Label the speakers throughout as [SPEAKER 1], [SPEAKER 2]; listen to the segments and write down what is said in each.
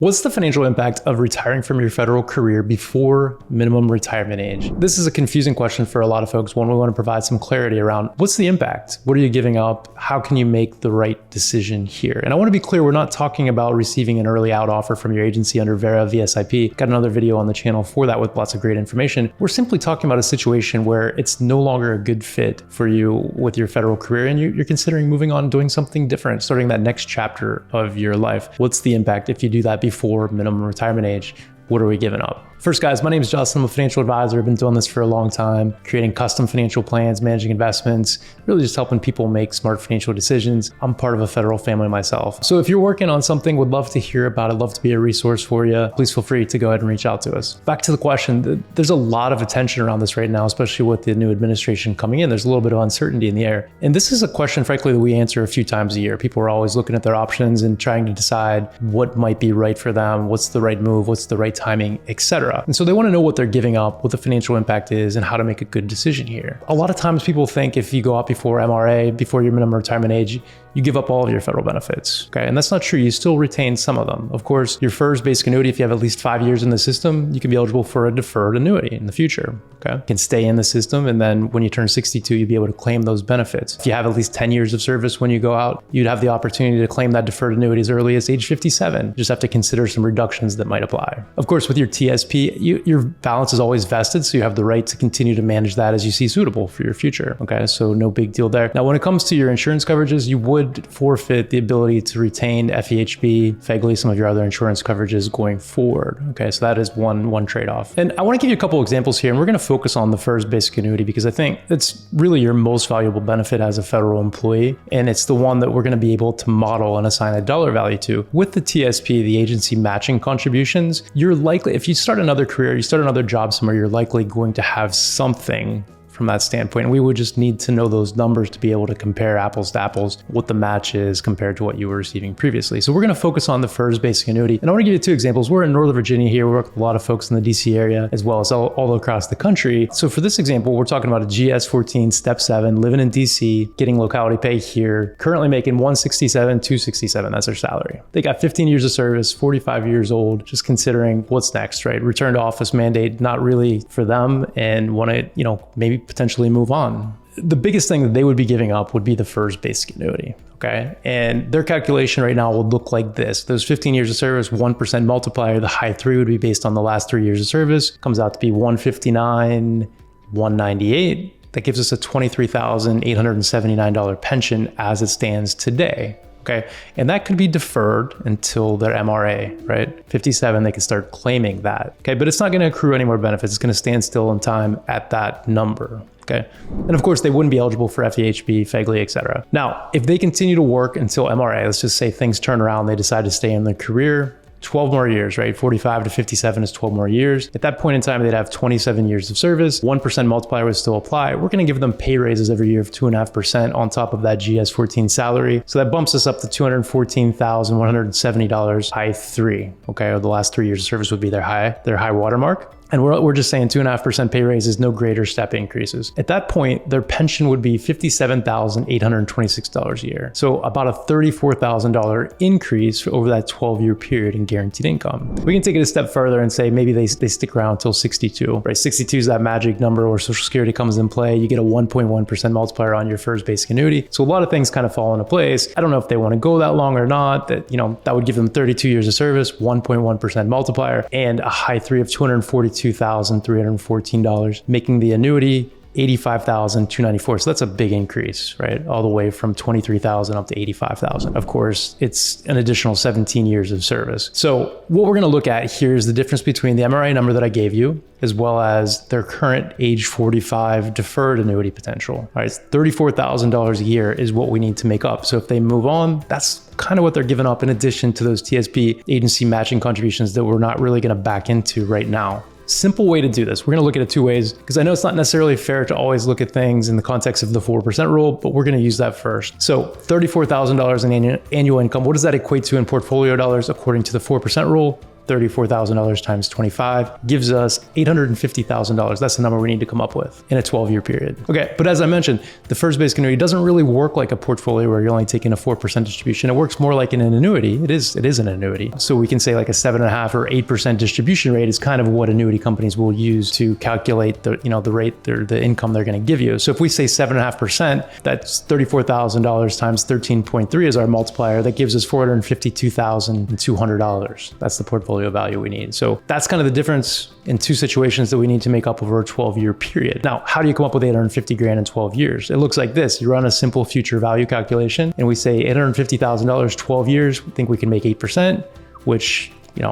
[SPEAKER 1] What's the financial impact of retiring from your federal career before minimum retirement age? This is a confusing question for a lot of folks. One, we want to provide some clarity around what's the impact? What are you giving up? How can you make the right decision here? And I want to be clear, we're not talking about receiving an early out offer from your agency under VERA VSIP. Got another video on the channel for that with lots of great information. We're simply talking about a situation where it's no longer a good fit for you with your federal career and you're considering moving on, doing something different, starting that next chapter of your life. What's the impact if you do that before minimum retirement age? What are we giving up? First, guys, my name is Justin. I'm a financial advisor. I've been doing this for a long time, creating custom financial plans, managing investments, really just helping people make smart financial decisions. I'm part of a federal family myself. So if you're working on something, would love to hear about it, love to be a resource for you, please feel free to go ahead and reach out to us. Back to the question, there's a lot of attention around this right now, especially with the new administration coming in. There's a little bit of uncertainty in the air. And this is a question, frankly, that we answer a few times a year. People are always looking at their options and trying to decide what might be right for them, what's the right move, what's the right timing, etc. And so they want to know what they're giving up, what the financial impact is, and how to make a good decision here. A lot of times people think if you go out before MRA, before your minimum retirement age, you give up all of your federal benefits, okay? And that's not true. You still retain some of them. Of course, your FERS basic annuity, if you have at least 5 years in the system, you can be eligible for a deferred annuity in the future, okay? You can stay in the system, and then when you turn 62, you'll be able to claim those benefits. If you have at least 10 years of service when you go out, you'd have the opportunity to claim that deferred annuity as early as age 57. You just have to consider some reductions that might apply. Of course, with your TSP, your balance is always vested, so you have the right to continue to manage that as you see suitable for your future, okay? So no big deal there. Now, when it comes to your insurance coverages, you would forfeit the ability to retain FEHB, FEGLI, some of your other insurance coverages going forward, okay? So that is one trade-off. And I want to give you a couple examples here, and we're going to focus on the FERS basic annuity because I think it's really your most valuable benefit as a federal employee, and it's the one that we're going to be able to model and assign a dollar value to. With the TSP, the agency matching contributions, you're likely, if you start another career, you start another job somewhere, you're likely going to have something from that standpoint. And we would just need to know those numbers to be able to compare apples to apples, what the match is compared to what you were receiving previously. So we're going to focus on the FERS basic annuity. And I want to give you two examples. We're in Northern Virginia here. We work with a lot of folks in the DC area, as well as all across the country. So for this example, we're talking about a GS14 step 7, living in DC, getting locality pay here, currently making $167, $267. That's their salary. They got 15 years of service, 45 years old, just considering what's next, right? Return to office mandate, not really for them, and want to, maybe potentially move on. The biggest thing that they would be giving up would be the FERS basic annuity, okay? And their calculation right now would look like this. Those 15 years of service, 1% multiplier, the high 3 would be based on the last 3 years of service, comes out to be 159, 198. That gives us a $23,879 pension as it stands today. Okay, and that could be deferred until their MRA, right? 57, they can start claiming that. Okay, but it's not going to accrue any more benefits. It's going to stand still in time at that number. Okay, and of course they wouldn't be eligible for FEHB, FEGLI, etc. Now, if they continue to work until MRA, let's just say things turn around, they decide to stay in their career, 12 more years, right? 45 to 57 is 12 more years. At that point in time, they'd have 27 years of service. 1% multiplier would still apply. We're going to give them pay raises every year of 2.5% on top of that GS14 salary. So that bumps us up to $214,170, high 3, okay? Or the last 3 years of service would be their high watermark. And we're just saying 2.5% pay raises, no greater step increases. At that point, their pension would be $57,826 a year. So about a $34,000 increase over that 12-year period in guaranteed income. We can take it a step further and say maybe they stick around until 62, right? 62 is that magic number where Social Security comes in play. You get a 1.1% multiplier on your FERS basic annuity. So a lot of things kind of fall into place. I don't know if they want to go that long or not. That that would give them 32 years of service, 1.1% multiplier, and a high 3 of $242,314, making the annuity $85,294. So that's a big increase, right? All the way from $23,000 up to $85,000. Of course, it's an additional 17 years of service. So what we're going to look at here is the difference between the MRA number that I gave you, as well as their current age 45 deferred annuity potential. All right, $34,000 a year is what we need to make up. So if they move on, that's kind of what they're giving up in addition to those TSP agency matching contributions that we're not really going to back into right now. Simple way to do this. We're going to look at it two ways because I know it's not necessarily fair to always look at things in the context of the 4% rule, but we're going to use that first. So $34,000 in annual income, what does that equate to in portfolio dollars according to the 4% rule? $34,000 times 25 gives us $850,000. That's the number we need to come up with in a 12-year period. Okay, but as I mentioned, the first basic annuity doesn't really work like a portfolio where you're only taking a 4% distribution. It works more like an annuity. It is an annuity. So we can say like a 7.5 or 8% distribution rate is kind of what annuity companies will use to calculate the rate, the income they're going to give you. So if we say 7.5%, that's $34,000 times 13.3 is our multiplier. That gives us $452,200. That's the portfolio value we need. So that's kind of the difference in two situations that we need to make up over a 12-year period. Now, how do you come up with 850 grand in 12 years? It looks like this. You run a simple future value calculation and we say $850,000, 12 years, we think we can make 8%, which,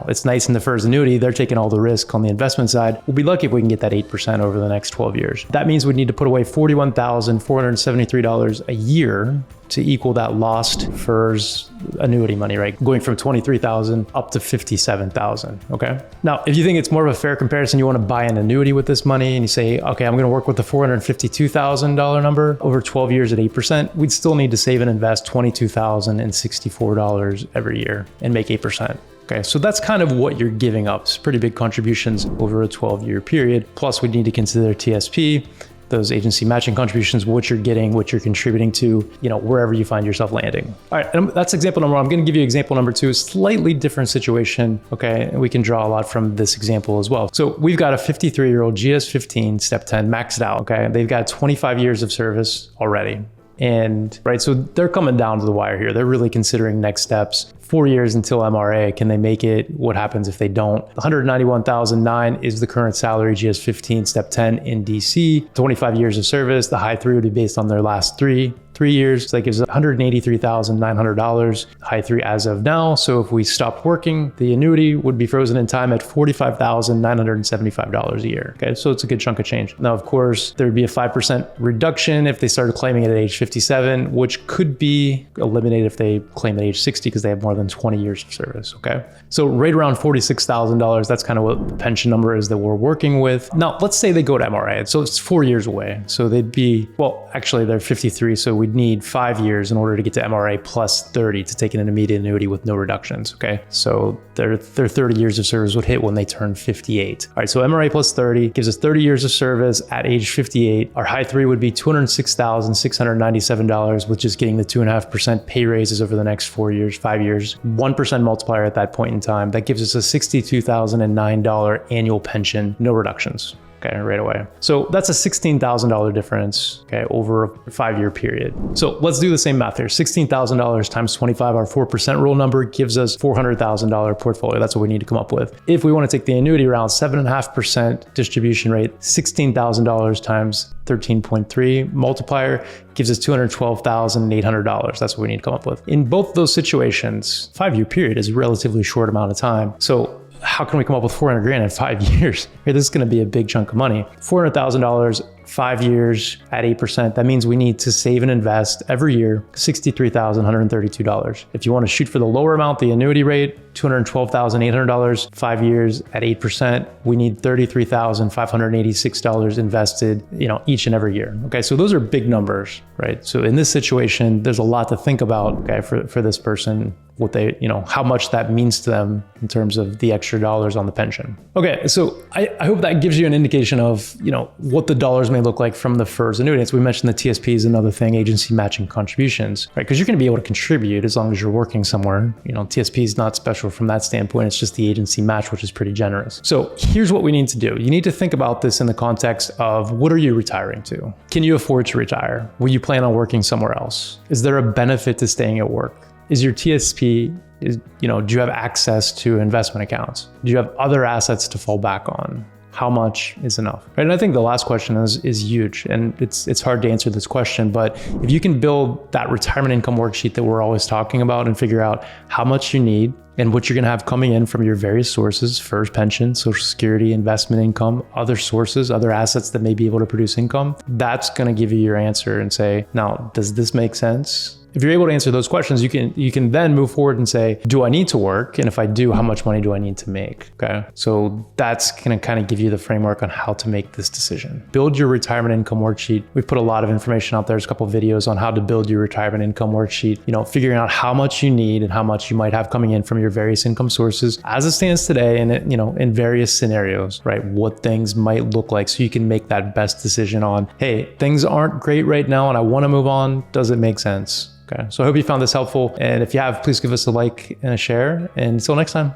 [SPEAKER 1] it's nice in the first annuity. They're taking all the risk on the investment side. We'll be lucky if we can get that 8% over the next 12 years. That means we need to put away $41,473 a year to equal that lost FERS annuity money, right? Going from $23,000 up to $57,000, okay? Now, if you think it's more of a fair comparison, you want to buy an annuity with this money and you say, okay, I'm going to work with the $452,000 number over 12 years at 8%, we'd still need to save and invest $22,064 every year and make 8%. Okay, so that's kind of what you're giving up. It's pretty big contributions over a 12-year period. Plus, we need to consider TSP, those agency matching contributions, what you're getting, what you're contributing to, wherever you find yourself landing. All right, and that's example number one. I'm going to give you example number two, slightly different situation, okay? And we can draw a lot from this example as well. So we've got a 53-year-old GS15 step 10 maxed out, okay? They've got 25 years of service already. And right, so they're coming down to the wire here. They're really considering next steps. 4 years until MRA. Can they make it? What happens if they don't? $191,009 is the current salary, GS15 step 10 in DC. 25 years of service. The high three would be based on their last three years. So that gives $183,900, high three as of now. So if we stopped working, the annuity would be frozen in time at $45,975 a year. Okay, so it's a good chunk of change. Now, of course, there would be a 5% reduction if they started claiming it at age 57, which could be eliminated if they claim at age 60 because they have more than 20 years of service. Okay, so right around $46,000. That's kind of what the pension number is that we're working with. Now, let's say they go to MRA. So it's 4 years away. So they'd be, well, actually they're 53. So we'd need 5 years in order to get to MRA plus 30 to take an immediate annuity with no reductions. Okay, so their 30 years of service would hit when they turn 58. All right, so MRA plus 30 gives us 30 years of service at age 58. Our high three would be $206,697, with just getting the 2.5% pay raises over the next 4 years, 5 years, 1% multiplier at that point in time. That gives us a $62,009 annual pension, no reductions. Okay, right away. So that's a $16,000 difference, okay, over a 5-year period. So let's do the same math here. $16,000 times 25, our 4% rule number gives us $400,000 portfolio. That's what we need to come up with. If we want to take the annuity route, 7.5% distribution rate, $16,000 times 13.3 multiplier gives us $212,800. That's what we need to come up with. In both those situations, 5-year period is a relatively short amount of time. So how can we come up with 400 grand in 5 years? This is going to be a big chunk of money. $400,000, 5 years at 8%. That means we need to save and invest every year $63,132. If you want to shoot for the lower amount, the annuity rate, $212,800, 5 years at 8%, we need $33,586 invested, each and every year. Okay, so those are big numbers, right? So in this situation, there's a lot to think about, okay, for this person, what they, how much that means to them in terms of the extra dollars on the pension. Okay, so I hope that gives you an indication of, what the dollars may look like from the FERS annuity. As we mentioned, the TSP is another thing, agency matching contributions, right? Because you're going to be able to contribute as long as you're working somewhere. TSP is not special from that standpoint. It's just the agency match, which is pretty generous. So here's what we need to do. You need to think about this in the context of, what are you retiring to? Can you afford to retire? Will you plan on working somewhere else? Is there a benefit to staying at work? Is your TSP, do you have access to investment accounts? Do you have other assets to fall back on? How much is enough? Right? And I think the last question is huge, and it's hard to answer this question, but if you can build that retirement income worksheet that we're always talking about and figure out how much you need and what you're going to have coming in from your various sources, FERS pension, Social Security, investment income, other sources, other assets that may be able to produce income, that's going to give you your answer and say, now, does this make sense? If you're able to answer those questions, you can then move forward and say, do I need to work? And if I do, how much money do I need to make? Okay. So that's going to kind of give you the framework on how to make this decision. Build your retirement income worksheet. We've put a lot of information out there. There's a couple of videos on how to build your retirement income worksheet, figuring out how much you need and how much you might have coming in from your your various income sources as it stands today, and in various scenarios, right? What things might look like, so you can make that best decision on, hey, things aren't great right now and I want to move on. Does it make sense? Okay. So I hope you found this helpful. And if you have, please give us a like and a share. And until next time.